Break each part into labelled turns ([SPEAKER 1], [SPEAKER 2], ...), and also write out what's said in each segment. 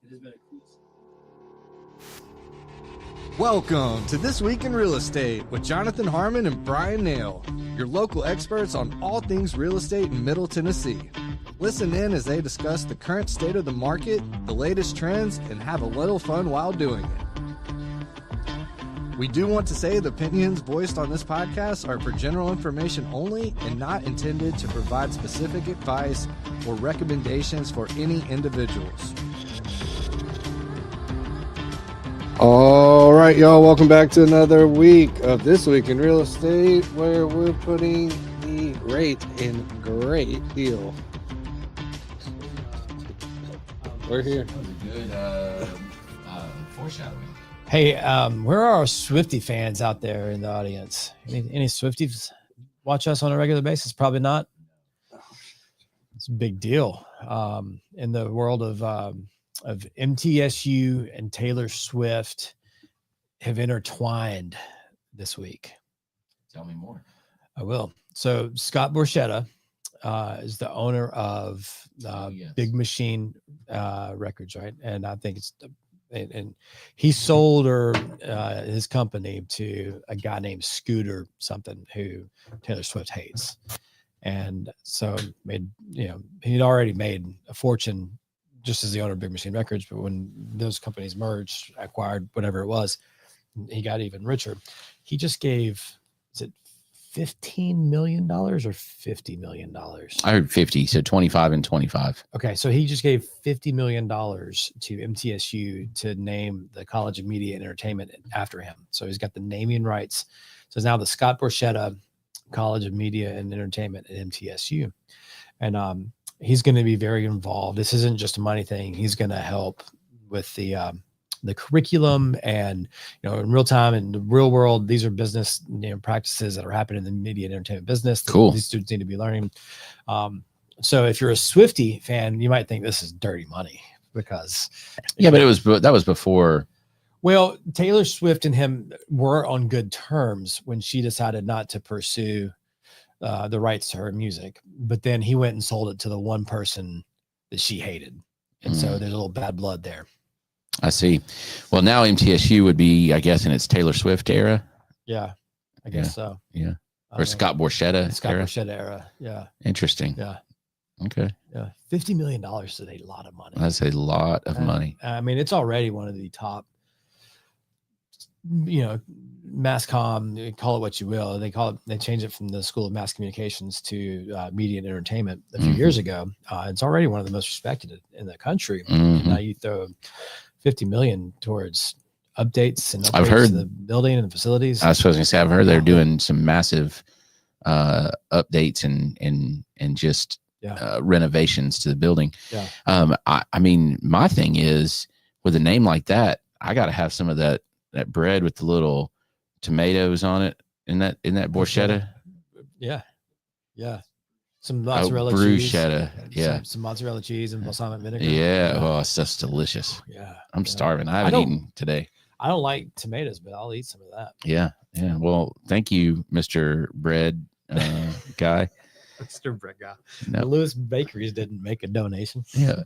[SPEAKER 1] It has been a cruise.
[SPEAKER 2] Welcome to This Week in Real Estate with Jonathan Harmon and Bryan Nale, your local experts on all things real estate in Middle Tennessee. Listen in as they discuss the current state of the market, the latest trends, and have a little fun while doing it. We do want to say the opinions voiced on this podcast are for general information only and not intended to provide specific advice or recommendations for any individuals. All right, y'all, welcome back to another week of This Week in Real Estate, where we're putting the rate in great deal. We're here.
[SPEAKER 3] That was a good foreshadowing.
[SPEAKER 4] Hey, where are our Swiftie fans out there in the audience? Any Swifties watch us on a regular basis? Probably not. It's a big deal in the world of MTSU and Taylor Swift have intertwined this week.
[SPEAKER 3] Tell me more.
[SPEAKER 4] I will. So Scott Borchetta is the owner of
[SPEAKER 3] Yes.
[SPEAKER 4] Big Machine Records, right? And I think it's and he sold his company to a guy named Scooter something who Taylor Swift hates, and so he'd already made a fortune just as the owner of Big Machine Records, but when those companies merged, acquired whatever it was, he got even richer. He just gave, is it $15 million or $50 million?
[SPEAKER 3] I heard 50, so 25 and 25.
[SPEAKER 4] Okay, so he just gave $50 million to MTSU to name the College of Media and Entertainment after him. So he's got the naming rights. So it's now the Scott Borchetta College of Media and Entertainment at MTSU. And he's going to be very involved. This isn't just a money thing. He's going to help with the curriculum and, in real time, in the real world, these are business practices that are happening in the media and entertainment business.
[SPEAKER 3] Cool.
[SPEAKER 4] These students need to be learning. So if you're a Swiftie fan, you might think this is dirty money because.
[SPEAKER 3] Yeah, but that was before.
[SPEAKER 4] Well, Taylor Swift and him were on good terms when she decided not to pursue the rights to her music, but then he went and sold it to the one person that she hated. And so there's a little bad blood there.
[SPEAKER 3] I see. Well, now MTSU would be, I guess, in its Taylor Swift era.
[SPEAKER 4] Yeah, I guess so.
[SPEAKER 3] Yeah. Or Scott Borchetta era.
[SPEAKER 4] Borchetta era. Yeah.
[SPEAKER 3] Interesting.
[SPEAKER 4] Yeah.
[SPEAKER 3] Okay.
[SPEAKER 4] Yeah. $50 million is a lot of money.
[SPEAKER 3] That's a lot of money.
[SPEAKER 4] I mean, it's already one of the top, mass comm, call it what you will. They changed it from the School of Mass Communications to Media and Entertainment a few years ago. It's already one of the most respected in the country. And now you throw $50 million towards updates and
[SPEAKER 3] I've heard
[SPEAKER 4] to the building and the facilities.
[SPEAKER 3] I was supposed to say, I've heard they're doing some massive updates and just renovations to the building.
[SPEAKER 4] Yeah.
[SPEAKER 3] I mean, my thing is with a name like that, I got to have some of that bread with the little tomatoes on it in that Borchetta.
[SPEAKER 4] Yeah. Yeah. Some mozzarella cheese.
[SPEAKER 3] Bruschetta. Yeah.
[SPEAKER 4] Some mozzarella cheese and balsamic vinegar.
[SPEAKER 3] Yeah. Oh, it's just delicious.
[SPEAKER 4] Yeah.
[SPEAKER 3] I'm starving. I haven't eaten today.
[SPEAKER 4] I don't like tomatoes, but I'll eat some of that.
[SPEAKER 3] Yeah. Yeah. Well, thank you, Mr. Bread guy.
[SPEAKER 4] Mr. Bread guy.
[SPEAKER 3] No.
[SPEAKER 4] The Lewis Bakeries didn't make a donation.
[SPEAKER 3] Yeah.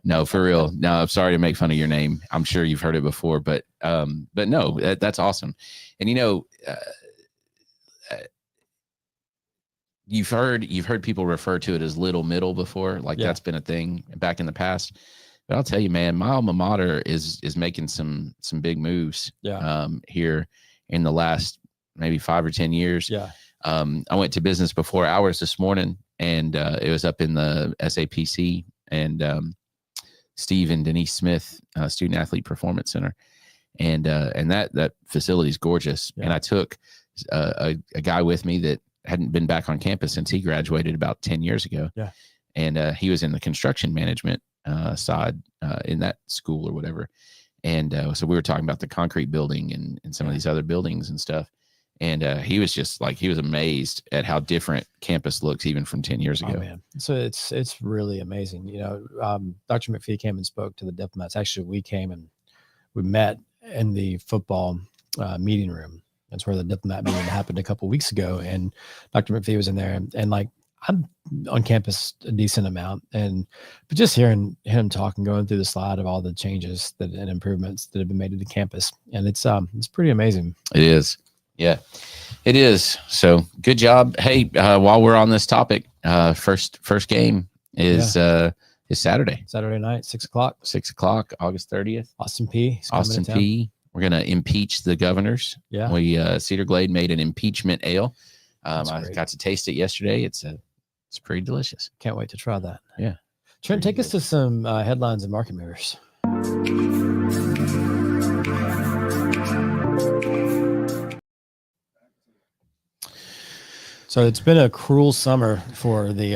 [SPEAKER 3] No, for real. No, I'm sorry to make fun of your name. I'm sure you've heard it before, but no, that's awesome. And you've heard people refer to it as Little Middle before, like that's been a thing back in the past. But I'll tell you, man, my alma mater is making some big moves here in the last maybe 5 or 10 years. Yeah. I went to Business Before Hours this morning, and it was up in the SAPC and Steve and Denise Smith Student Athlete Performance Center, and that facility is gorgeous. Yeah. And I took a guy with me that hadn't been back on campus since he graduated about 10 years ago. Yeah, and he was in the construction management side in that school or whatever, and so we were talking about the concrete building and some of these other buildings and stuff. And he was just like, he was amazed at how different campus looks even from 10 years ago.
[SPEAKER 4] Oh, man. So it's really amazing. Dr. McPhee came and spoke to the diplomats. Actually, we came and we met in the football meeting room. That's where the diplomat meeting happened a couple of weeks ago. And Dr. McPhee was in there. And like, I'm on campus a decent amount, but just hearing him talk and going through the slide of all the changes and improvements that have been made to the campus, and it's pretty amazing.
[SPEAKER 3] It is, yeah, it is. So good job. Hey, while we're on this topic, first game is Saturday
[SPEAKER 4] night, 6:00.
[SPEAKER 3] 6:00, August 30th.
[SPEAKER 4] Austin P.
[SPEAKER 3] Austin P. We're gonna impeach the governors.
[SPEAKER 4] Yeah,
[SPEAKER 3] we Cedar Glade made an impeachment ale. I got to taste it yesterday. It's pretty delicious.
[SPEAKER 4] Can't wait to try that.
[SPEAKER 3] Yeah.
[SPEAKER 4] Trent, take us to some headlines and market movers. So it's been a cruel summer for the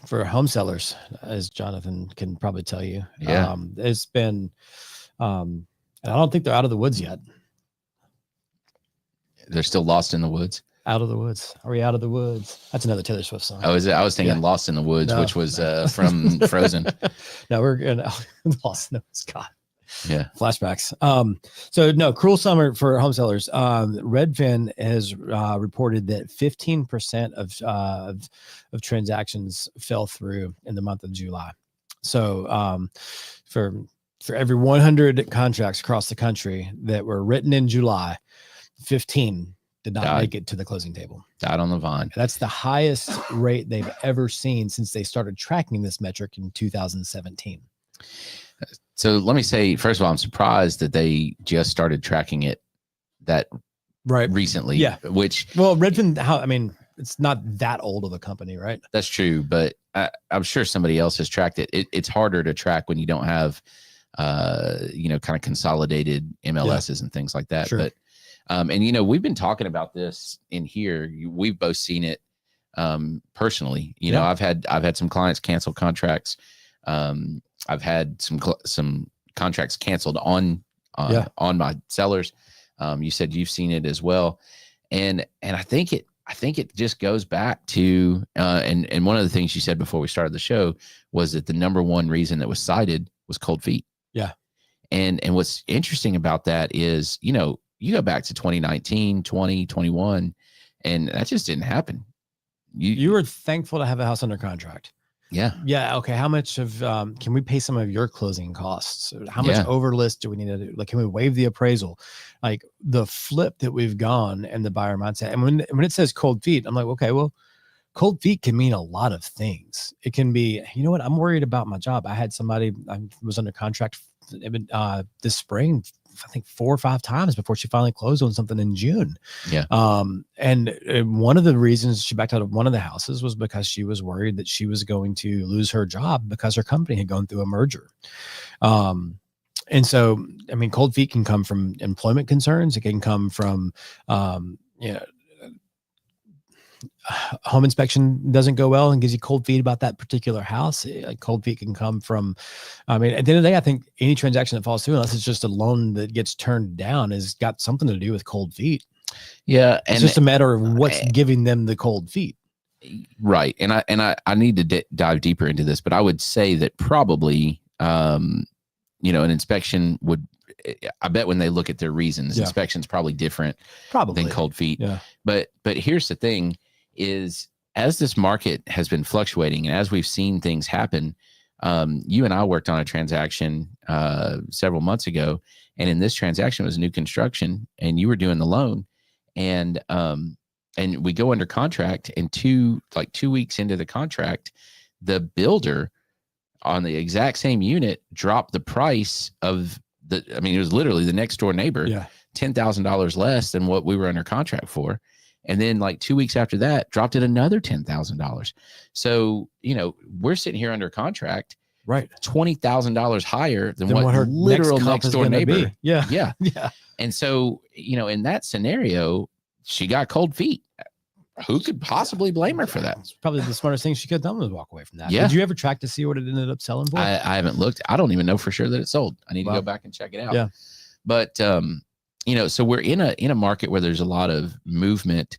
[SPEAKER 4] for home sellers, as Jonathan can probably tell you.
[SPEAKER 3] Yeah.
[SPEAKER 4] It's been, and I don't think they're out of the woods yet.
[SPEAKER 3] They're still lost in the woods.
[SPEAKER 4] Out of the woods. Are we out of the woods? That's another Taylor Swift song.
[SPEAKER 3] Oh, is it? I was thinking Lost in the Woods, which was from Frozen.
[SPEAKER 4] No, we're going Lost in the Woods. God.
[SPEAKER 3] Yeah.
[SPEAKER 4] Flashbacks. So no, cruel summer for home sellers. Redfin has reported that 15% of transactions fell through in the month of July. So for every 100 contracts across the country that were written in July, 15 did not make it to the closing table.
[SPEAKER 3] Died on the vine.
[SPEAKER 4] That's the highest rate they've ever seen since they started tracking this metric in 2017.
[SPEAKER 3] So let me say, first of all, I'm surprised that they just started tracking it that recently.
[SPEAKER 4] Yeah.
[SPEAKER 3] Redfin,
[SPEAKER 4] it's not that old of a company, right?
[SPEAKER 3] That's true, but I'm sure somebody else has tracked it. It's harder to track when you don't have, kind of consolidated MLSs and things like that.
[SPEAKER 4] Sure.
[SPEAKER 3] But we've been talking about this in here. We've both seen it personally. I've had some clients cancel contracts. I've had some contracts canceled on my sellers. You said you've seen it as well, and I think it just goes back to and one of the things you said before we started the show was that the number one reason that was cited was cold feet.
[SPEAKER 4] Yeah,
[SPEAKER 3] and what's interesting about that is you go back to 2019, 20, 21, and that just didn't happen.
[SPEAKER 4] You were thankful to have a house under contract.
[SPEAKER 3] Yeah.
[SPEAKER 4] Yeah. Okay. How much of can we pay some of your closing costs? How much overlist do we need to do? Like, can we waive the appraisal? Like the flip that we've gone and the buyer mindset. And when it says cold feet, I'm like, okay, well, cold feet can mean a lot of things. It can be, you know what? I'm worried about my job. I had somebody, I was under contract this spring, I think 4 or 5 times before she finally closed on something in June.
[SPEAKER 3] Yeah.
[SPEAKER 4] And one of the reasons she backed out of one of the houses was because she was worried that she was going to lose her job because her company had gone through a merger. And so, cold feet can come from employment concerns. It can come from, home inspection doesn't go well and gives you cold feet about that particular house. Cold feet can come from, at the end of the day, I think any transaction that falls through, unless it's just a loan that gets turned down, has got something to do with cold feet.
[SPEAKER 3] Yeah.
[SPEAKER 4] It's just a matter of what's giving them the cold feet.
[SPEAKER 3] Right. And I need to dive deeper into this, but I would say that probably, an inspection would, I bet when they look at their reasons, inspection's probably different than cold feet.
[SPEAKER 4] Yeah.
[SPEAKER 3] But here's the thing is, as this market has been fluctuating and as we've seen things happen, you and I worked on a transaction several months ago, and in this transaction it was new construction, and you were doing the loan, and we go under contract, and 2 weeks into the contract, the builder on the exact same unit dropped the price of it was literally the next door neighbor, $10,000 less than what we were under contract for. And then 2 weeks after that, dropped it another $10,000. So, we're sitting here under contract,
[SPEAKER 4] right?
[SPEAKER 3] $20,000 higher than what her literal next door neighbor.
[SPEAKER 4] Be. Yeah.
[SPEAKER 3] Yeah. Yeah. And so, in that scenario, she got cold feet. Who could possibly blame her for that?
[SPEAKER 4] It's probably the smartest thing she could have done was walk away from that.
[SPEAKER 3] Yeah.
[SPEAKER 4] Did you ever track to see what it ended up selling for?
[SPEAKER 3] I haven't looked. I don't even know for sure that it sold. I need to go back and check it out.
[SPEAKER 4] Yeah.
[SPEAKER 3] But, so we're in a market where there's a lot of movement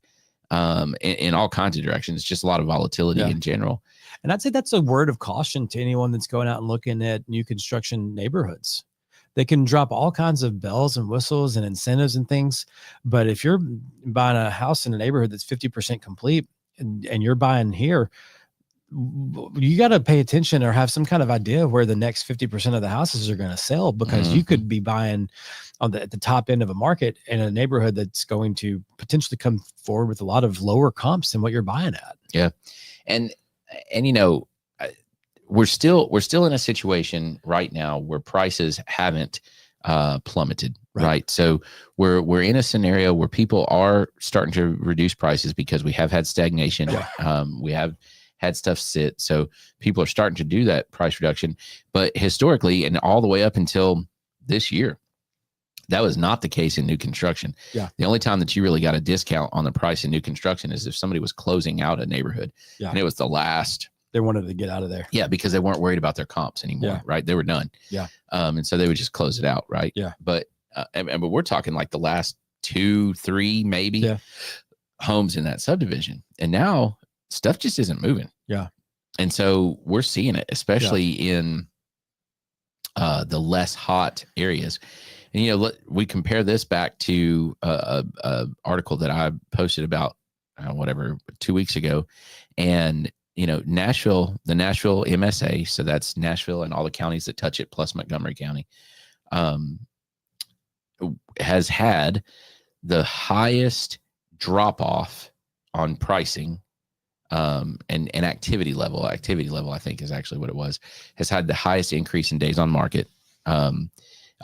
[SPEAKER 3] in all kinds of directions, just a lot of volatility in general.
[SPEAKER 4] And I'd say that's a word of caution to anyone that's going out and looking at new construction neighborhoods. They can drop all kinds of bells and whistles and incentives and things. But if you're buying a house in a neighborhood that's 50% complete and you're buying here, you got to pay attention or have some kind of idea of where the next 50% of the houses are going to sell, because you could be buying at the top end of a market in a neighborhood that's going to potentially come forward with a lot of lower comps than what you're buying at.
[SPEAKER 3] Yeah. And we're still in a situation right now where prices haven't plummeted. Right. So we're in a scenario where people are starting to reduce prices because we have had stagnation. We have had stuff sit. So people are starting to do that price reduction. But historically, and all the way up until this year, that was not the case in new construction.
[SPEAKER 4] Yeah.
[SPEAKER 3] The only time that you really got a discount on the price in new construction is if somebody was closing out a neighborhood. Yeah. And it was the last.
[SPEAKER 4] They wanted to get out of there.
[SPEAKER 3] Yeah, because they weren't worried about their comps anymore, right? They were done.
[SPEAKER 4] Yeah.
[SPEAKER 3] And so they would just close it out, right?
[SPEAKER 4] Yeah.
[SPEAKER 3] But but we're talking like the last 2, 3 maybe homes in that subdivision. And now stuff just isn't moving.
[SPEAKER 4] Yeah.
[SPEAKER 3] And so we're seeing it, especially in the less hot areas. And, we compare this back to a article that I posted about 2 weeks ago. And, Nashville, the Nashville MSA, so that's Nashville and all the counties that touch it, plus Montgomery County, has had the highest drop off on pricing and activity level, I think is actually what it was, has had the highest increase in days on market of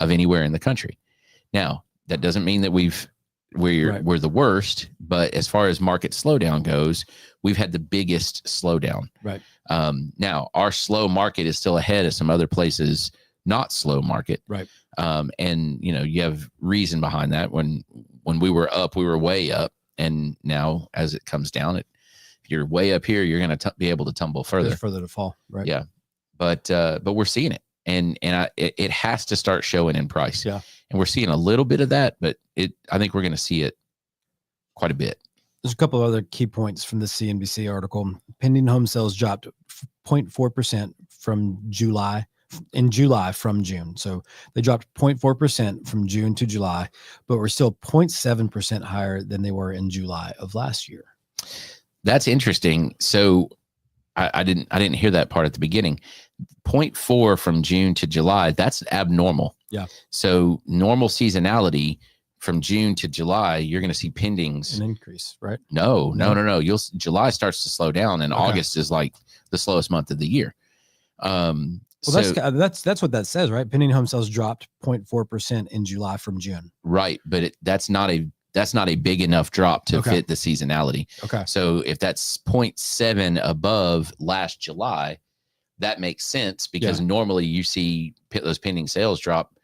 [SPEAKER 3] anywhere in the country. Now, that doesn't mean that we're the worst, but as far as market slowdown goes, we've had the biggest slowdown.
[SPEAKER 4] Right.
[SPEAKER 3] Now our slow market is still ahead of some other places, not slow market.
[SPEAKER 4] Right.
[SPEAKER 3] And you have reason behind that. When we were up, we were way up. And now as it comes down, if you're way up here, you're going to be able to tumble further.
[SPEAKER 4] There's further to fall. Right.
[SPEAKER 3] Yeah. But we're seeing it. And it has to start showing in price.
[SPEAKER 4] Yeah.
[SPEAKER 3] And we're seeing a little bit of that, but I think we're going to see it quite a bit.
[SPEAKER 4] There's a couple of other key points from the CNBC article. Pending home sales dropped 0.4% from July from June. So they dropped 0.4% from June to July, but we're still 0.7% higher than they were in July of last year.
[SPEAKER 3] That's interesting. So I didn't hear that part at the beginning. 0.4 from June to July, that's abnormal.
[SPEAKER 4] Yeah.
[SPEAKER 3] So normal seasonality from June to July, you're going to see pendings.
[SPEAKER 4] An increase, right?
[SPEAKER 3] No. July starts to slow down, and August is like the slowest month of the year.
[SPEAKER 4] Well, that's what that says, right? Pending home sales dropped 0.4% in July from June.
[SPEAKER 3] Right, but that's not a big enough drop to fit the seasonality.
[SPEAKER 4] Okay.
[SPEAKER 3] So if that's 0.7 above last July, that makes sense, because normally you see those pending sales drop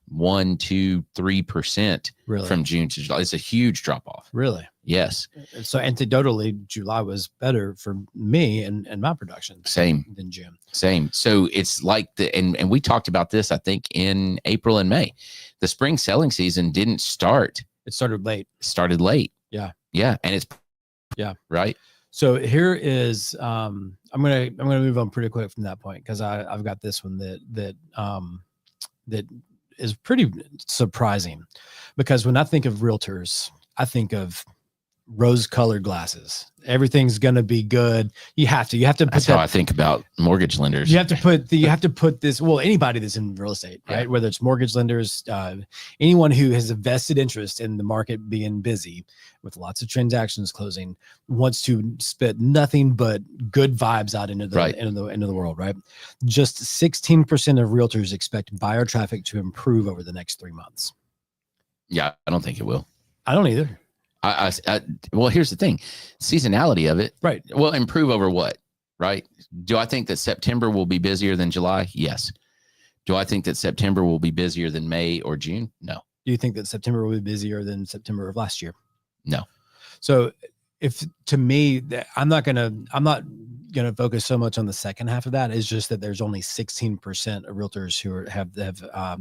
[SPEAKER 3] 1, 2, 3% from June to July. It's a huge drop off.
[SPEAKER 4] Really?
[SPEAKER 3] Yes.
[SPEAKER 4] So anecdotally, July was better for me and my production.
[SPEAKER 3] Same
[SPEAKER 4] than June.
[SPEAKER 3] Same. So it's like and we talked about this, I think, in April and May. The spring selling season didn't start.
[SPEAKER 4] It started late.
[SPEAKER 3] Yeah. Yeah. And it's right.
[SPEAKER 4] So here is I'm gonna move on pretty quick from that point, because I've got this one that is pretty surprising, because when I think of realtors, I think of rose-colored glasses. Everything's gonna be good. You have to.
[SPEAKER 3] That's how I think about mortgage lenders.
[SPEAKER 4] You have to put this. Well, anybody that's in real estate, right? Whether it's mortgage lenders, anyone who has a vested interest in the market being busy with lots of transactions closing, wants to spit nothing but good vibes out into the world, right? Just 16% of realtors expect buyer traffic to improve over the next 3 months.
[SPEAKER 3] Yeah, I don't think it will.
[SPEAKER 4] I don't either.
[SPEAKER 3] Well, here's the thing, seasonality of it.
[SPEAKER 4] Right.
[SPEAKER 3] Well, improve over what? Right. Do I think that September will be busier than July? Yes. Do I think that September will be busier than May or June? No.
[SPEAKER 4] Do you think that September will be busier than September of last year?
[SPEAKER 3] No.
[SPEAKER 4] So to me, I'm not gonna focus so much on the second half of that. It's just that there's only 16% of realtors who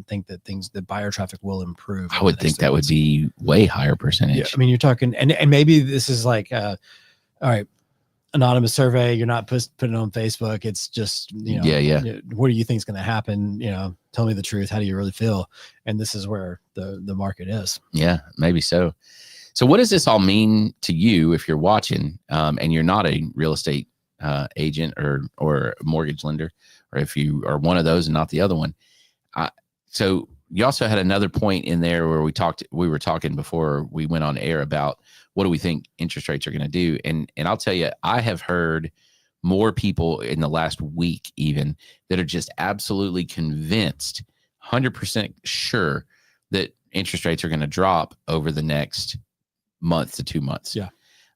[SPEAKER 4] think that buyer traffic will improve.
[SPEAKER 3] I would think that would be way higher percentage.
[SPEAKER 4] Yeah, I mean, you're talking, and maybe this is like, all right, anonymous survey. You're not putting it on Facebook. It's just, what do you think is going to happen? Tell me the truth. How do you really feel? And this is where the market is.
[SPEAKER 3] Yeah, maybe so. So what does this all mean to you if you're watching and you're not a real estate agent or mortgage lender, or if you are one of those and not the other one. So you also had another point in there where we were talking before we went on air about what do we think interest rates are going to do. And I'll tell you, I have heard more people in the last week even that are just absolutely convinced, 100% sure that interest rates are going to drop over the next month to 2 months.
[SPEAKER 4] Yeah.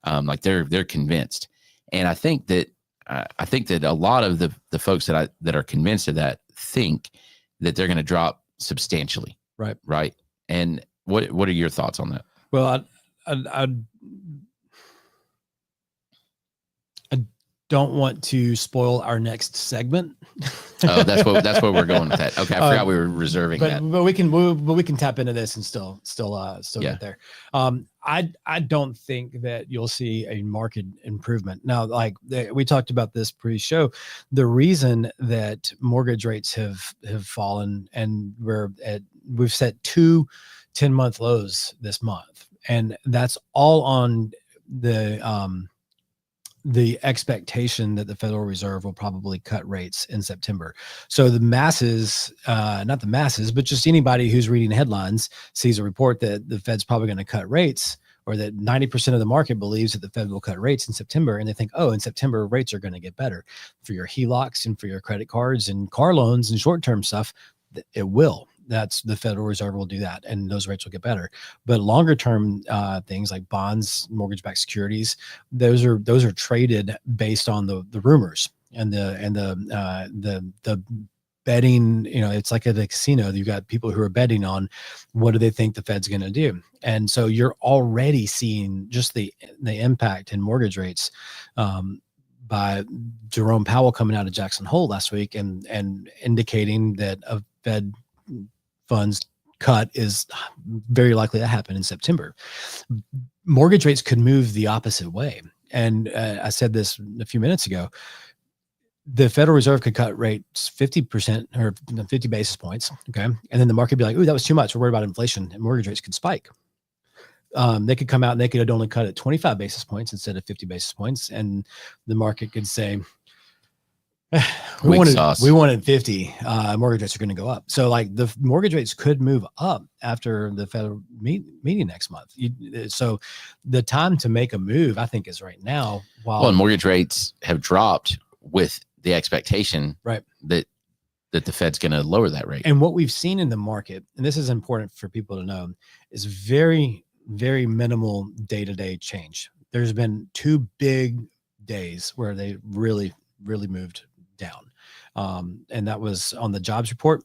[SPEAKER 3] Like they're convinced. And I think that a lot of the folks that are convinced of that think that they're going to drop substantially. Right. And what are your thoughts on that?
[SPEAKER 4] Well, I don't want to spoil our next segment.
[SPEAKER 3] Oh, that's what we're going with that. Okay, I forgot we were reserving that.
[SPEAKER 4] But we can tap into this and still get there. I don't think that you'll see a market improvement. Now, like we talked about this pre-show, the reason that mortgage rates have fallen, and we've set 2 10-month lows this month, and that's all on the expectation that the Federal Reserve will probably cut rates in September. So the masses, not the masses, but just anybody who's reading headlines sees a report that the Fed's probably going to cut rates, or that 90% of the market believes that the Fed will cut rates in September. And they think, oh, in September, rates are going to get better for your HELOCs and for your credit cards and car loans and short-term stuff. It will. That's the Federal Reserve will do that, and those rates will get better. But longer term things like bonds, mortgage-backed securities, those are traded based on the rumors and the betting. You know, it's like at a casino. You've got people who are betting on what do they think the Fed's going to do, and so you're already seeing just the impact in mortgage rates. By Jerome Powell coming out of Jackson Hole last week and indicating that a Fed funds cut is very likely to happen in September. Mortgage rates could move the opposite way. And I said this a few minutes ago. The Federal Reserve could cut rates 50% or 50 basis points. Okay. And then the market would be like, ooh, that was too much. We're worried about inflation, and mortgage rates could spike. They could come out and they could only cut at 25 basis points instead of 50 basis points. And the market could say, we wanted 50. Mortgage rates are going to go up. So like the mortgage rates could move up after the Federal meeting next month. So the time to make a move, I think, is right now.
[SPEAKER 3] And mortgage rates have dropped with the expectation that the Fed's going to lower that rate.
[SPEAKER 4] And what we've seen in the market, and this is important for people to know, is very, very minimal day-to-day change. There's been 2 big days where they really, really moved down. And that was on the jobs report,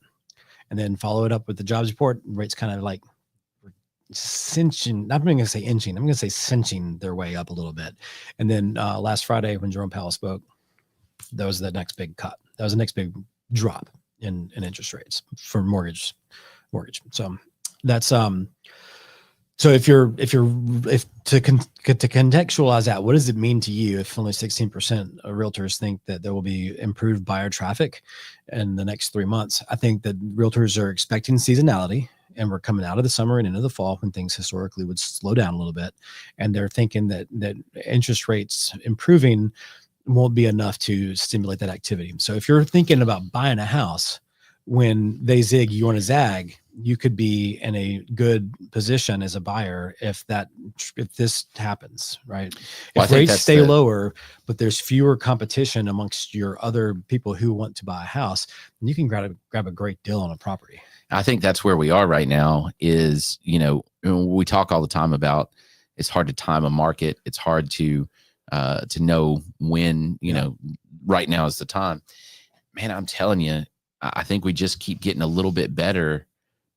[SPEAKER 4] and then follow it up with the jobs report. Rates kind of like cinching, not going to say inching, I'm going to say cinching their way up a little bit. And then last Friday when Jerome Powell spoke, that was the next big cut. That was the next big drop in interest rates for mortgage. So that's so if to contextualize that, what does it mean to you if only 16% of realtors think that there will be improved buyer traffic in the next 3 months? I think that realtors are expecting seasonality, and we're coming out of the summer and into the fall when things historically would slow down a little bit. And they're thinking that interest rates improving won't be enough to stimulate that activity. So if you're thinking about buying a house, when they zig, you want to zag, you could be in a good position as a buyer if this happens, right? Well, if rates stay lower, but there's fewer competition amongst your other people who want to buy a house, then you can grab a great deal on a property.
[SPEAKER 3] I think that's where we are right now is, we talk all the time about it's hard to time a market. It's hard to know when, right now is the time. Man, I'm telling you, I think we just keep getting a little bit better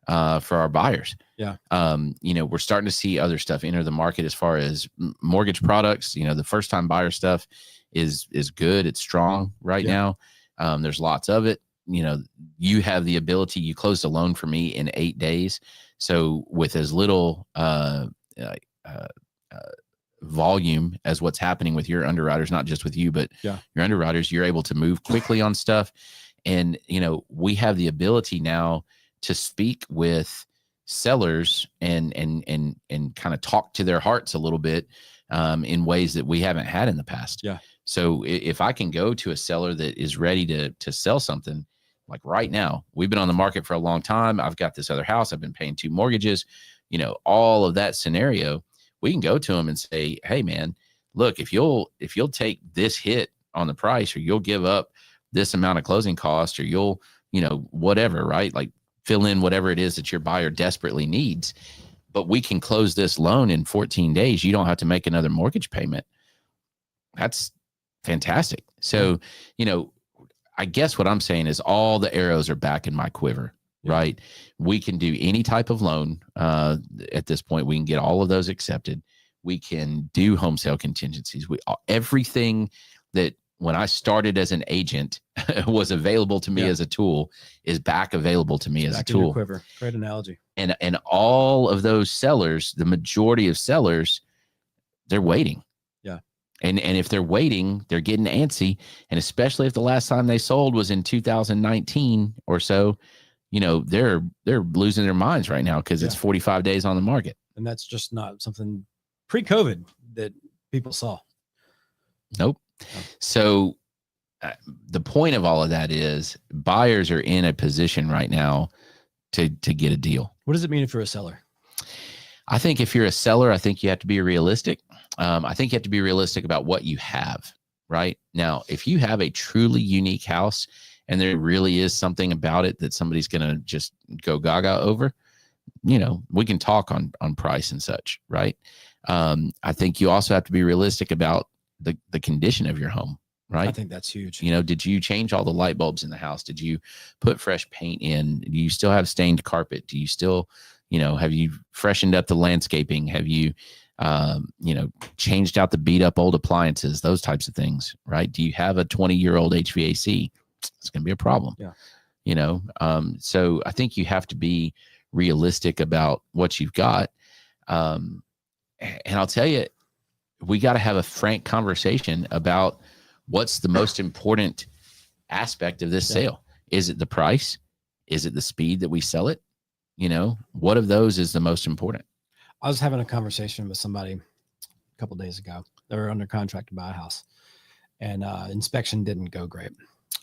[SPEAKER 3] for our buyers.
[SPEAKER 4] Yeah.
[SPEAKER 3] We're starting to see other stuff enter the market as far as mortgage products. The first time buyer stuff is good. It's strong right now. There's lots of it. You have the ability, you closed a loan for me in 8 days. So with as little volume as what's happening with your underwriters, not just with you, but your underwriters, you're able to move quickly on stuff. And, we have the ability now to speak with sellers and kind of talk to their hearts a little bit in ways that we haven't had in the past.
[SPEAKER 4] Yeah.
[SPEAKER 3] So if I can go to a seller that is ready to sell something, like right now, we've been on the market for a long time. I've got this other house. I've been paying 2 mortgages, all of that scenario, we can go to them and say, hey man, look, if you'll take this hit on the price, or you'll give up this amount of closing costs, or you'll, whatever, right? Like fill in whatever it is that your buyer desperately needs, but we can close this loan in 14 days. You don't have to make another mortgage payment. That's fantastic. So, I guess what I'm saying is all the arrows are back in my quiver, right? We can do any type of loan. At this point, we can get all of those accepted. We can do home sale contingencies. Everything that when I started as an agent was available to me as a tool is back available to me as a tool.
[SPEAKER 4] Quiver. Great analogy.
[SPEAKER 3] And all of those sellers, the majority of sellers, they're waiting.
[SPEAKER 4] Yeah.
[SPEAKER 3] And if they're waiting, they're getting antsy. And especially if the last time they sold was in 2019 or so, they're losing their minds right now because it's 45 days on the market.
[SPEAKER 4] And that's just not something pre-COVID that people saw.
[SPEAKER 3] Nope. So the point of all of that is buyers are in a position right now to get a deal.
[SPEAKER 4] What does it mean if you're a seller?
[SPEAKER 3] I think if you're a seller, I think you have to be realistic. I think you have to be realistic about what you have right now. If you have a truly unique house and there really is something about it that somebody's going to just go gaga over, we can talk on price and such. Right. I think you also have to be realistic about the condition of your home. Right.
[SPEAKER 4] I think that's huge.
[SPEAKER 3] Did you change all the light bulbs in the house? Did you put fresh paint in? Do you still have stained carpet? Do you still, have you freshened up the landscaping? Have you, changed out the beat up old appliances, those types of things, right? Do you have a 20-year-old HVAC? It's going to be a problem.
[SPEAKER 4] Yeah.
[SPEAKER 3] So I think you have to be realistic about what you've got. And I'll tell you, we got to have a frank conversation about what's the most important aspect of this sale. Is it the price? Is it the speed that we sell it? What of those is the most important?
[SPEAKER 4] I was having a conversation with somebody a couple of days ago. They were under contract to buy a house, and inspection didn't go great.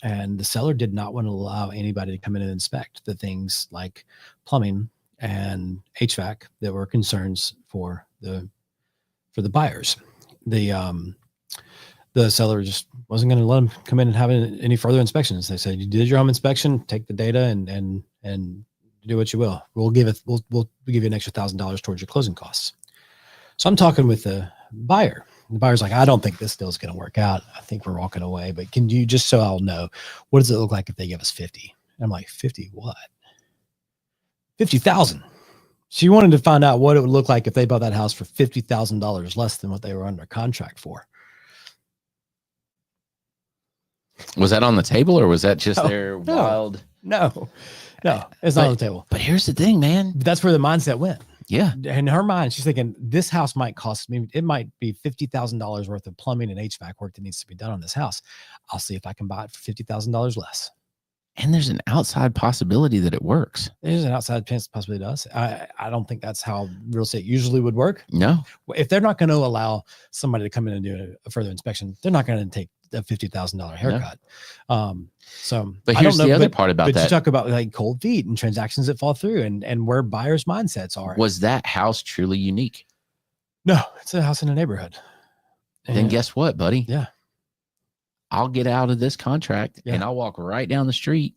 [SPEAKER 4] And the seller did not want to allow anybody to come in and inspect the things like plumbing and HVAC that were concerns for the buyers. The seller just wasn't going to let them come in and have any further inspections. They said, you did your home inspection, take the data and do what you will. We'll give you an extra $1,000 towards your closing costs. So I'm talking with the buyer. The buyer's like, I don't think this deal's going to work out. I think we're walking away, but can you, just so I'll know, what does it look like if they give us 50? And I'm like, 50 what? 50,000. So you wanted to find out what it would look like if they bought that house for $50,000 less than what they were under contract for.
[SPEAKER 3] Was that on the table, or was that just their wild?
[SPEAKER 4] No, it's not on the table.
[SPEAKER 3] But here's the thing, man.
[SPEAKER 4] That's where the mindset went.
[SPEAKER 3] Yeah.
[SPEAKER 4] In her mind, she's thinking this house might cost me, it might be $50,000 worth of plumbing and HVAC work that needs to be done on this house. I'll see if I can buy it for $50,000 less.
[SPEAKER 3] And there's an outside possibility that it works.
[SPEAKER 4] There's an outside possibility it does. I don't think that's how real estate usually would work.
[SPEAKER 3] No.
[SPEAKER 4] If they're not going to allow somebody to come in and do a further inspection, they're not going to take a $50,000 haircut.
[SPEAKER 3] No.
[SPEAKER 4] So,
[SPEAKER 3] but here's the other part about that.
[SPEAKER 4] You talk about like cold feet and transactions that fall through and where buyers' mindsets are.
[SPEAKER 3] Was that house truly unique?
[SPEAKER 4] No, it's a house in a neighborhood.
[SPEAKER 3] Then guess what, buddy?
[SPEAKER 4] Yeah.
[SPEAKER 3] I'll get out of this contract and I'll walk right down the street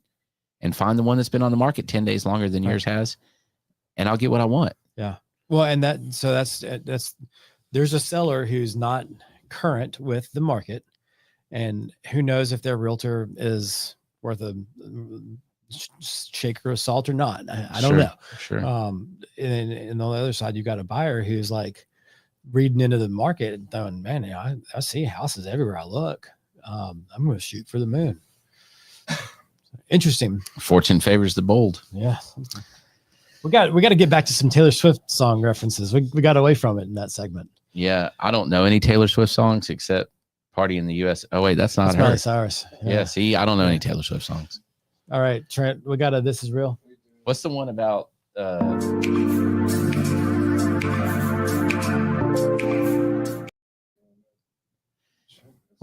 [SPEAKER 3] and find the one that's been on the market 10 days longer than yours has. And I'll get what I want.
[SPEAKER 4] Yeah. Well, and that's there's a seller who's not current with the market, and who knows if their realtor is worth a shaker of salt or not. I don't know.
[SPEAKER 3] Sure.
[SPEAKER 4] And on the other side, you got a buyer who's like reading into the market and throwing, man, I see houses everywhere I look. I'm going to shoot for the moon. Interesting.
[SPEAKER 3] Fortune favors the bold.
[SPEAKER 4] Yeah. We got to get back to some Taylor Swift song references. We got away from it in that segment.
[SPEAKER 3] Yeah. I don't know any Taylor Swift songs except Party in the US. Oh wait, that's not her.
[SPEAKER 4] Miley Cyrus.
[SPEAKER 3] Yeah. See, I don't know any Taylor Swift songs.
[SPEAKER 4] All right, Trent, we got This Is Real.
[SPEAKER 3] What's the one about,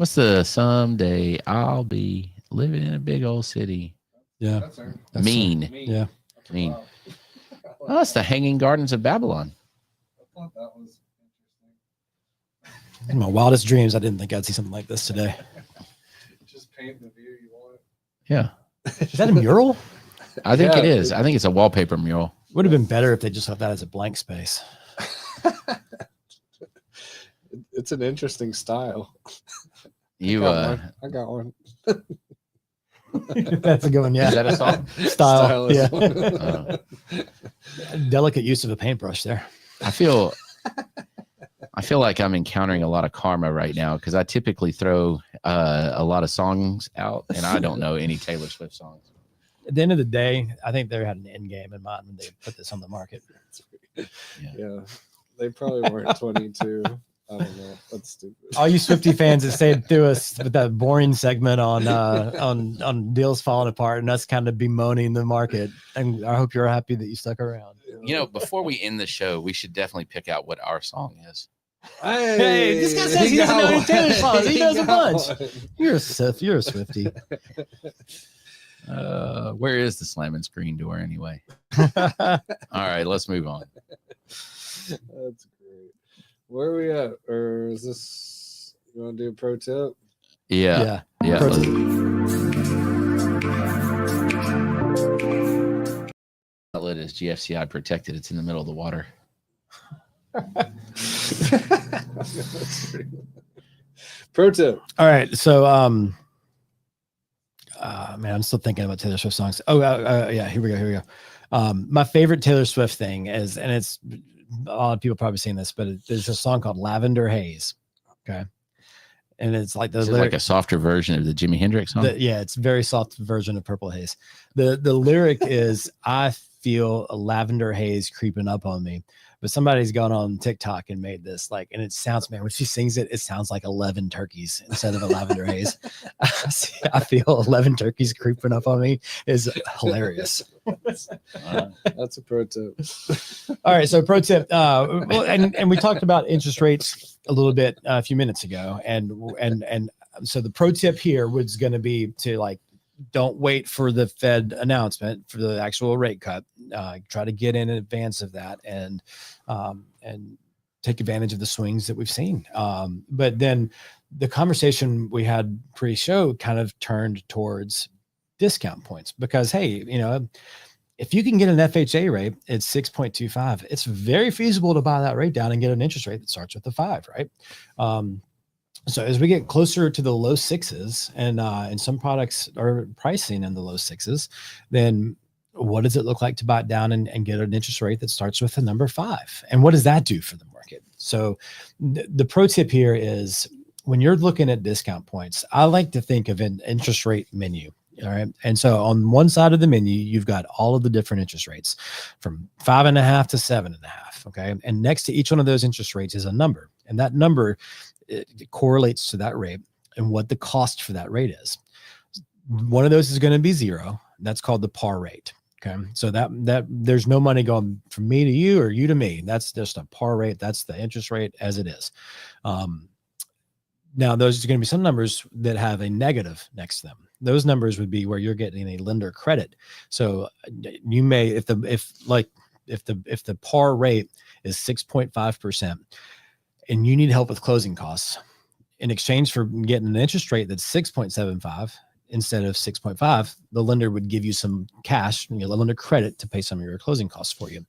[SPEAKER 3] What's the someday I'll be living in a big old city?
[SPEAKER 4] Yeah.
[SPEAKER 3] That's mean.
[SPEAKER 4] Yeah.
[SPEAKER 3] Mean. Oh, that's the Hanging Gardens of Babylon.
[SPEAKER 2] I thought that was interesting.
[SPEAKER 4] In my wildest dreams, I didn't think I'd see something like this today.
[SPEAKER 2] Just paint the view you want.
[SPEAKER 3] Yeah.
[SPEAKER 4] Is that a mural?
[SPEAKER 3] I think it is. I think it's a wallpaper mural.
[SPEAKER 4] Would have been better if they just left that as a blank space.
[SPEAKER 2] It's an interesting style.
[SPEAKER 3] You
[SPEAKER 2] I got one.
[SPEAKER 4] That's a good one. Yeah.
[SPEAKER 3] Is that a song?
[SPEAKER 4] Style. Yeah. Delicate use of a paintbrush there.
[SPEAKER 3] I feel like I'm encountering a lot of karma right now because I typically throw a lot of songs out, and I don't know any Taylor Swift songs.
[SPEAKER 4] At the end of the day, I think they had an end game in mind when they put this on the market.
[SPEAKER 2] Yeah. They probably weren't 22. I don't know. That's stupid.
[SPEAKER 4] All you Swiftie fans that stayed through us with that boring segment on deals falling apart and us kind of bemoaning the market. And I hope you're happy that you stuck around.
[SPEAKER 3] You know, before we end the show, we should definitely pick out what our song is.
[SPEAKER 4] Hey, this guy says he doesn't know any Taylor songs. He knows a bunch. You're a Swiftie.
[SPEAKER 3] Where is the slamming screen door anyway? All right, let's move on.
[SPEAKER 2] That's great. Where are we at? Or is this, you want to do a pro tip?
[SPEAKER 3] Yeah. Outlet is GFCI protected. It's in the middle of the water.
[SPEAKER 2] Pro tip.
[SPEAKER 4] All right. So, man, I'm still thinking about Taylor Swift songs. Yeah, here we go. My favorite Taylor Swift thing is, and it's a lot of people probably seen this, but there's a song called Lavender Haze. Okay. And it's like
[SPEAKER 3] like a softer version of the Jimi Hendrix song.
[SPEAKER 4] It's a very soft version of Purple Haze. The lyric is, I feel a lavender haze creeping up on me. But somebody's gone on TikTok and made this and it sounds, man, when she sings it, it sounds like 11 turkeys instead of a lavender haze. I feel 11 turkeys creeping up on me is hilarious.
[SPEAKER 2] That's a pro tip.
[SPEAKER 4] All right. So pro tip, and we talked about interest rates a little bit a few minutes ago. And so the pro tip here was going to be to don't wait for the Fed announcement for the actual rate cut. Try to get in advance of that and take advantage of the swings that we've seen. But then the conversation we had pre-show kind of turned towards discount points because, hey, if you can get an FHA rate at 6.25, it's very feasible to buy that rate down and get an interest rate that starts with a 5, right? So as we get closer to the low 6s and some products are pricing in the low 6s, then what does it look like to buy it down and get an interest rate that starts with the number 5? And what does that do for the market? So the pro tip here is when you're looking at discount points, I like to think of an interest rate menu. All right. And so on one side of the menu, you've got all of the different interest rates from 5.5 to 7.5. Okay. And next to each one of those interest rates is a number. And that number it correlates to that rate and what the cost for that rate is. One of those is going to be 0. That's called the par rate. Okay. So that there's no money going from me to you or you to me. That's just a par rate. That's the interest rate as it is. Now there's going to be some numbers that have a negative next to them. Those numbers would be where you're getting a lender credit. So you may, if the par rate is 6.5%, and you need help with closing costs, in exchange for getting an interest rate that's 6.75 instead of 6.5, the lender would give you some cash, a lender credit to pay some of your closing costs for you.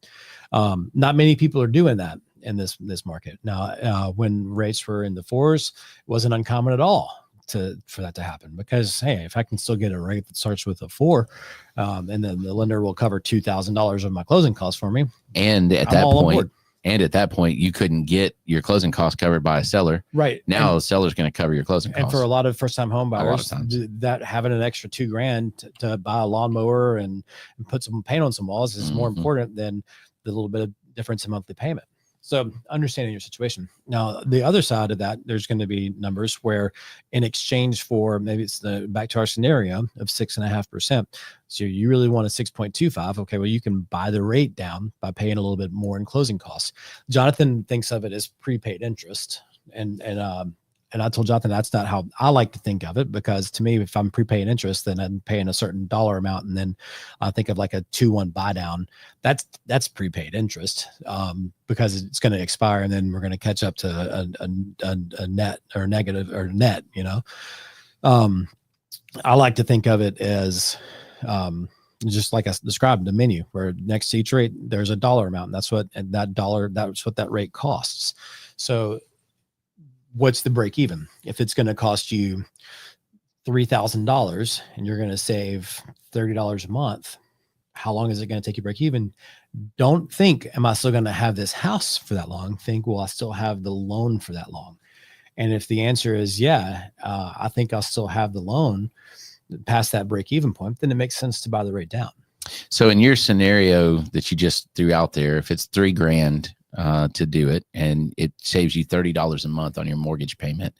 [SPEAKER 4] Not many people are doing that in this market. Now, when rates were in the 4s, it wasn't uncommon at all for that to happen because, hey, if I can still get a rate that starts with a 4, and then the lender will cover $2,000 of my closing costs for me.
[SPEAKER 3] And at that point, you couldn't get your closing costs covered by a seller.
[SPEAKER 4] Right.
[SPEAKER 3] Now the seller's going to cover your closing costs.
[SPEAKER 4] And for a lot of first-time home buyers, that having an extra $2,000 to buy a lawnmower and put some paint on some walls is more important than the little bit of difference in monthly payment. So understanding your situation. Now, the other side of that, there's going to be numbers where in exchange for, maybe it's back to our scenario of 6.5%. So you really want a 6.25. Okay. Well, you can buy the rate down by paying a little bit more in closing costs. Jonathan thinks of it as prepaid interest. And And I told Jonathan, that's not how I like to think of it, because to me, if I'm prepaying interest, then I'm paying a certain dollar amount. And then I think of like a 2-1 buy down. That's prepaid interest, because it's going to expire and then we're going to catch up to a net or negative or net, I like to think of it as, just like I described, the menu, where next to each rate, there's a dollar amount. That's what that rate costs. So what's the break even? If it's going to cost you $3,000 and you're going to save $30 a month, how long is it going to take you break even? Don't think, am I still going to have this house for that long? Think, will I still have the loan for that long? And if the answer is, yeah, I think I'll still have the loan past that break even point, then it makes sense to buy the rate down.
[SPEAKER 3] So in your scenario that you just threw out there, if it's $3,000 to do it and it saves you $30 a month on your mortgage payment,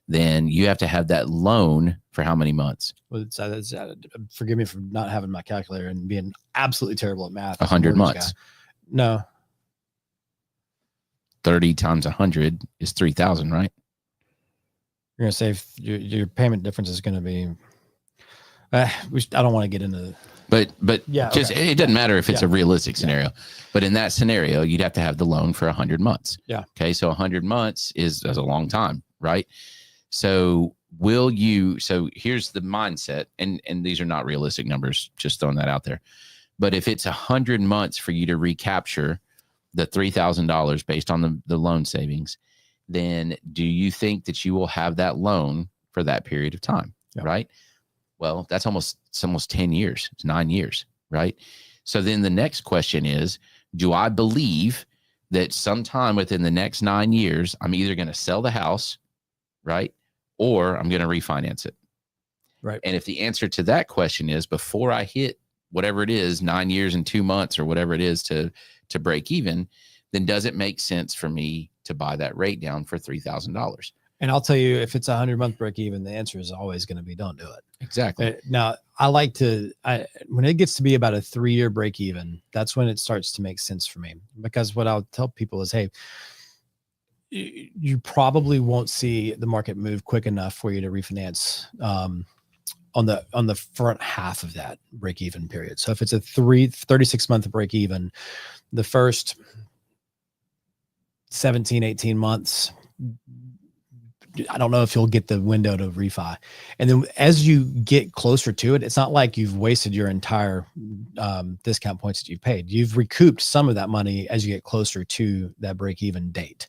[SPEAKER 3] then you have to have that loan for how many months?
[SPEAKER 4] Well, forgive me for not having my calculator and being absolutely terrible at math.
[SPEAKER 3] 100 months.
[SPEAKER 4] No.
[SPEAKER 3] 30 times 100 is 3,000, right?
[SPEAKER 4] You're going to save your payment difference is going to be, I don't want to get into
[SPEAKER 3] But
[SPEAKER 4] yeah,
[SPEAKER 3] just
[SPEAKER 4] okay.
[SPEAKER 3] It doesn't matter if it's a realistic scenario, but in that scenario, you'd have to have the loan for 100 months.
[SPEAKER 4] Yeah.
[SPEAKER 3] Okay. So 100 months is a long time, right? So so here's the mindset, and these are not realistic numbers, just throwing that out there. But if it's 100 months for you to recapture the $3,000 based on the loan savings, then do you think that you will have that loan for that period of time? Yeah. Right. Well, it's almost 10 years. It's 9 years, right? So then the next question is, do I believe that sometime within the next 9 years, I'm either going to sell the house, right? Or I'm going to refinance it.
[SPEAKER 4] Right.
[SPEAKER 3] And if the answer to that question is before I hit whatever it is, 9 years and 2 months or whatever it is to break even, then does it make sense for me to buy that rate down for $3,000?
[SPEAKER 4] And I'll tell you, if it's 100-month break even, the answer is always going to be don't do it.
[SPEAKER 3] Exactly.
[SPEAKER 4] Now, when it gets to be about a 3-year break even, that's when it starts to make sense for me. Because what I'll tell people is, hey, you probably won't see the market move quick enough for you to refinance on the front half of that break even period. So if it's a 36-month break even, the first 17, 18 months, I don't know if you'll get the window to refi. And then as you get closer to it, it's not like you've wasted your entire discount points that you've paid. You've recouped some of that money as you get closer to that break-even date.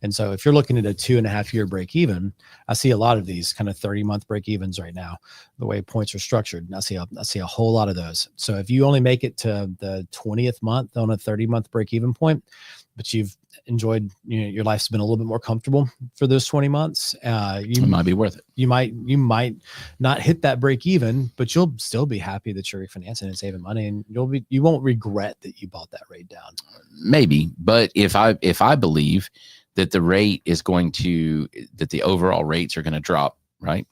[SPEAKER 4] And so if you're looking at a 2.5-year break-even, I see a lot of these kind of 30-month break-evens right now, the way points are structured. And I see a whole lot of those. So if you only make it to the 20th month on a 30-month break-even point, but you've enjoyed, your life's been a little bit more comfortable for those 20 months. It
[SPEAKER 3] might be worth it.
[SPEAKER 4] You might not hit that break even, but you'll still be happy that you're refinancing and saving money, and you won't regret that you bought that rate down.
[SPEAKER 3] Maybe, but if I believe that the rate is that the overall rates are going to drop, right?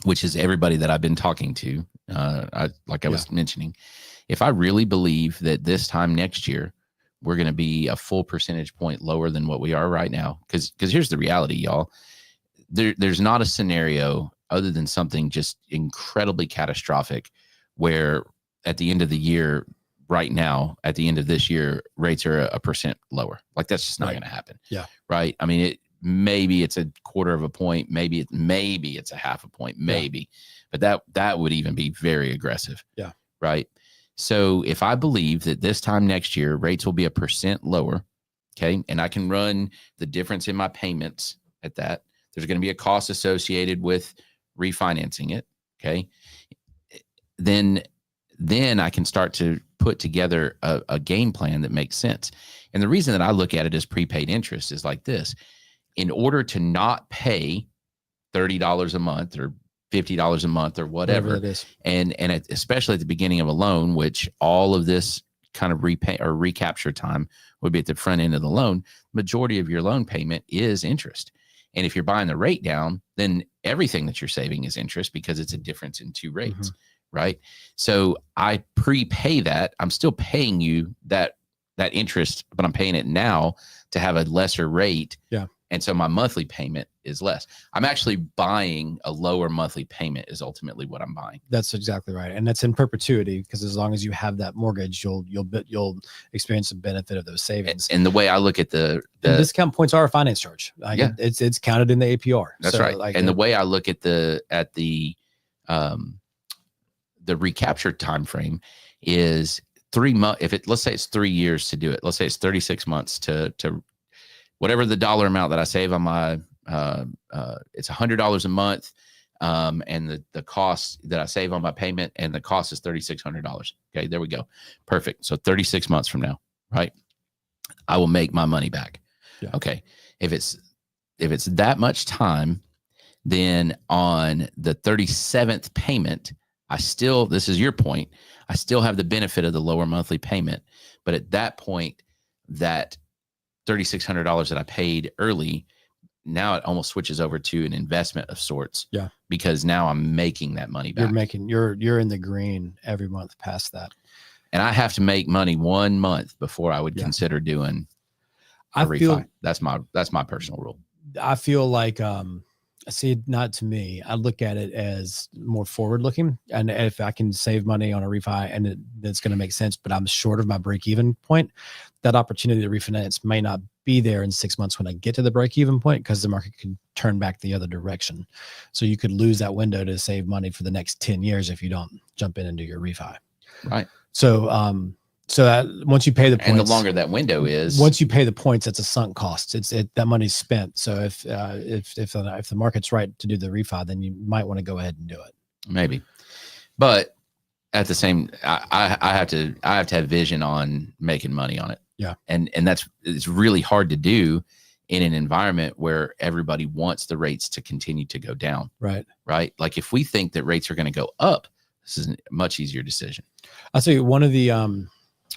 [SPEAKER 3] Which is everybody that I've been talking to, I was mentioning. If I really believe that this time next year, we're going to be a full percentage point lower than what we are right now. Because here's the reality, y'all. There's not a scenario other than something just incredibly catastrophic where at the end of the year, right now, at the end of this year, rates are 1% lower. Like that's just not going to happen.
[SPEAKER 4] Yeah.
[SPEAKER 3] Right. I mean, maybe it's a 1/4 point, maybe it's a 1/2 point, maybe, but that would even be very aggressive.
[SPEAKER 4] Yeah.
[SPEAKER 3] Right. So if I believe that this time next year, rates will be 1% lower, okay, and I can run the difference in my payments at that, there's going to be a cost associated with refinancing it, okay, then I can start to put together a game plan that makes sense. And the reason that I look at it as prepaid interest is like this. In order to not pay $30 a month or $50 a month or whatever
[SPEAKER 4] it is.
[SPEAKER 3] And especially at the beginning of a loan, which all of this kind of repay or recapture time would be at the front end of the loan, majority of your loan payment is interest. And if you're buying the rate down, then everything that you're saving is interest because it's a difference in two rates, right? So I prepay that. I'm still paying you that interest, but I'm paying it now to have a lesser rate And so my monthly payment is less. I'm actually buying a lower monthly payment is ultimately what I'm buying.
[SPEAKER 4] That's exactly right. And that's in perpetuity, because as long as you have that mortgage, you'll experience the benefit of those savings.
[SPEAKER 3] And the way I look at the
[SPEAKER 4] discount points are a finance charge. It's counted in the APR.
[SPEAKER 3] That's right. And the way I look at the recapture time frame is 3 months. Let's say it's 3 years to do it. Let's say it's 36 months to whatever the dollar amount that I save on my, it's $100 a month. And the cost that I save on my payment, and the cost is $3,600. Okay, there we go. Perfect. So 36 months from now, right, I will make my money back.
[SPEAKER 4] Yeah.
[SPEAKER 3] Okay. If it's that much time, then on the 37th payment, this is your point, I still have the benefit of the lower monthly payment. But at that point, that $3,600 that I paid early, now it almost switches over to an investment of sorts.
[SPEAKER 4] Yeah. Because
[SPEAKER 3] now I'm making that money back.
[SPEAKER 4] You're in the green every month past that.
[SPEAKER 3] And I have to make money 1 month before I would consider doing a refi. That's my personal rule.
[SPEAKER 4] I feel like, see, not to me, I look at it as more forward looking. And if I can save money on a refi and it's going to make sense, but I'm short of my break even point, that opportunity to refinance may not be there in 6 months when I get to the break even point, because the market could turn back the other direction. So you could lose that window to save money for the next 10 years if you don't jump in and do your refi.
[SPEAKER 3] Right.
[SPEAKER 4] So, that once you pay the points,
[SPEAKER 3] and the longer that window is,
[SPEAKER 4] once you pay the points, it's a sunk cost. That money's spent. So if the market's right to do the refi, then you might want to go ahead and do it.
[SPEAKER 3] Maybe, but at the same, I have to have vision on making money on it.
[SPEAKER 4] Yeah,
[SPEAKER 3] and it's really hard to do in an environment where everybody wants the rates to continue to go down.
[SPEAKER 4] Right.
[SPEAKER 3] Like if we think that rates are going to go up, this is a much easier decision.
[SPEAKER 4] I'll tell you, one of the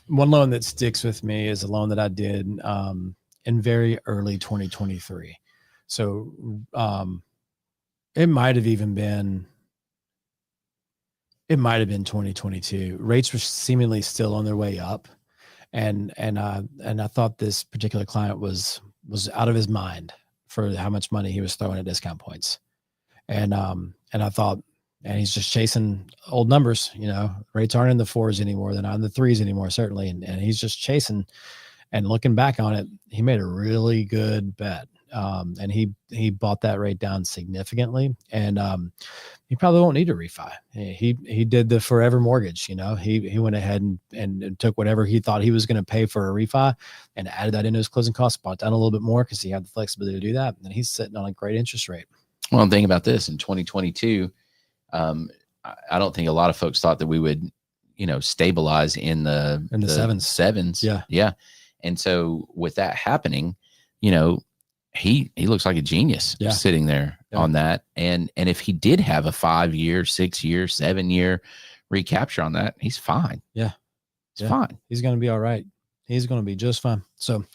[SPEAKER 4] one loan that sticks with me is a loan that I did in very early 2023. So it might have been 2022. Rates were seemingly still on their way up. And I thought this particular client was out of his mind for how much money he was throwing at discount points. And I thought, and he's just chasing old numbers, rates aren't in the 4s anymore. They're not in the 3s anymore, certainly. And he's just chasing, and looking back on it, he made a really good bet. And he bought that rate down significantly, and he probably won't need a refi. He did the forever mortgage. He went ahead and took whatever he thought he was going to pay for a refi and added that into his closing costs, bought down a little bit more because he had the flexibility to do that. And he's sitting on a great interest rate.
[SPEAKER 3] Well, think about this. In 2022, I don't think a lot of folks thought that we would, stabilize in the sevens.
[SPEAKER 4] Yeah.
[SPEAKER 3] Yeah. And so with that happening, he looks like a genius sitting there on that. And if he did have a 5-year, 6-year, 7-year recapture on that, he's fine.
[SPEAKER 4] Yeah.
[SPEAKER 3] He's fine.
[SPEAKER 4] He's going to be all right. He's going to be just fine. So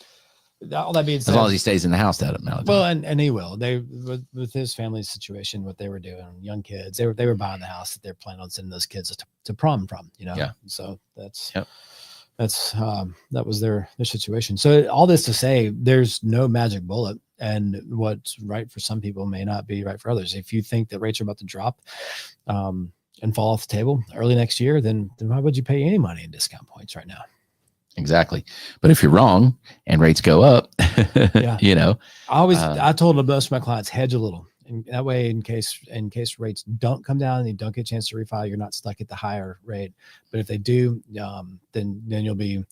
[SPEAKER 4] all that being said,
[SPEAKER 3] as long as he stays in the house, that amount of time.
[SPEAKER 4] Well, and he will. They with his family situation, what they were doing, young kids, they were buying the house that they're planning on sending those kids to prom from.
[SPEAKER 3] Yeah.
[SPEAKER 4] So that was their situation. So all this to say, there's no magic bullet, and what's right for some people may not be right for others. If you think that rates are about to drop and fall off the table early next year, then why would you pay any money in discount points right now?
[SPEAKER 3] Exactly. But if you're wrong and rates go up,
[SPEAKER 4] I told most of my clients, hedge a little. And that way, in case rates don't come down and you don't get a chance to refi, you're not stuck at the higher rate. But if they do, then you'll be,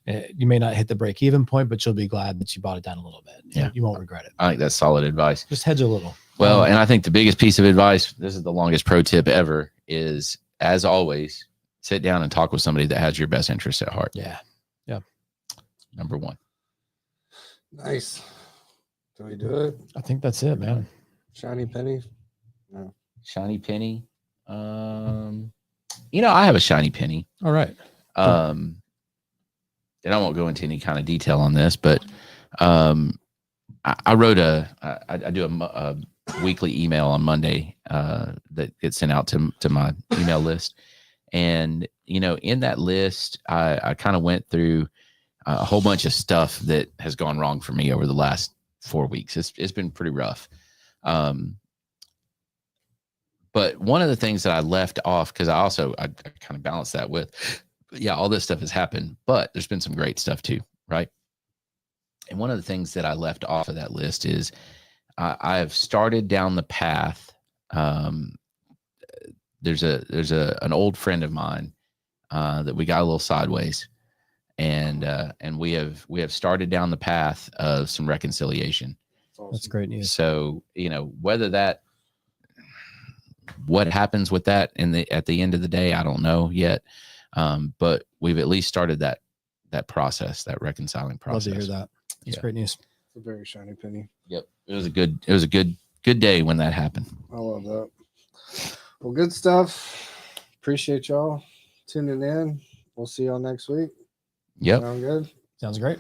[SPEAKER 4] you may not hit the break even point, but you'll be glad that you bought it down a little bit.
[SPEAKER 3] Yeah.
[SPEAKER 4] You won't regret it.
[SPEAKER 3] I think that's solid advice.
[SPEAKER 4] Just hedge a little.
[SPEAKER 3] Well, and I think the biggest piece of advice, this is the longest pro tip ever, is, as always, sit down and talk with somebody that has your best interests at heart.
[SPEAKER 4] Yeah.
[SPEAKER 3] Number one.
[SPEAKER 2] Nice. Do we do it?
[SPEAKER 4] I think that's it, man.
[SPEAKER 2] Shiny penny? No.
[SPEAKER 3] Shiny penny. I have a shiny penny.
[SPEAKER 4] All right.
[SPEAKER 3] And I won't go into any kind of detail on this, but I wrote I do a weekly email on Monday that gets sent out to my email list. And, in that list, I kind of went through a whole bunch of stuff that has gone wrong for me over the last 4 weeks. It's been pretty rough. But one of the things that I left off, because I kind of balanced that with, yeah, all this stuff has happened, but there's been some great stuff too, right? And one of the things that I left off of that list is I have started down the path. There's an old friend of mine that we got a little sideways, and we have started down the path of some reconciliation.
[SPEAKER 4] That's great news.
[SPEAKER 3] So, what happens with that at the end of the day, I don't know yet. But we've at least started that process, that reconciling process.
[SPEAKER 4] Love to hear that. It's great news.
[SPEAKER 2] It's a very shiny penny.
[SPEAKER 3] Yep. It was a good day when that happened.
[SPEAKER 2] I love that. Well, good stuff. Appreciate y'all tuning in. We'll see y'all next week.
[SPEAKER 3] Yep.
[SPEAKER 2] Sound good?
[SPEAKER 4] Sounds great.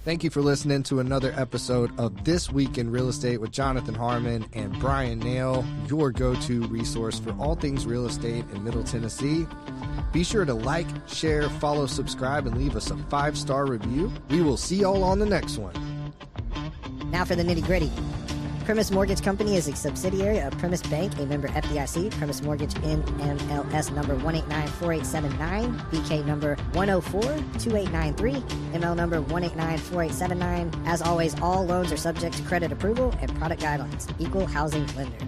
[SPEAKER 2] Thank you for listening to another episode of This Week in Real Estate with Jonathan Harmon and Bryan Nale, your go-to resource for all things real estate in Middle Tennessee. Be sure to like, share, follow, subscribe, and leave us a 5-star review. We will see y'all on the next one.
[SPEAKER 1] Now for the nitty-gritty. Primis Mortgage Company is a subsidiary of Primis Bank, a member FDIC. Primis Mortgage NMLS number 1894879, BK number 1042893, ML number 1894879. As always, all loans are subject to credit approval and product guidelines. Equal housing lender.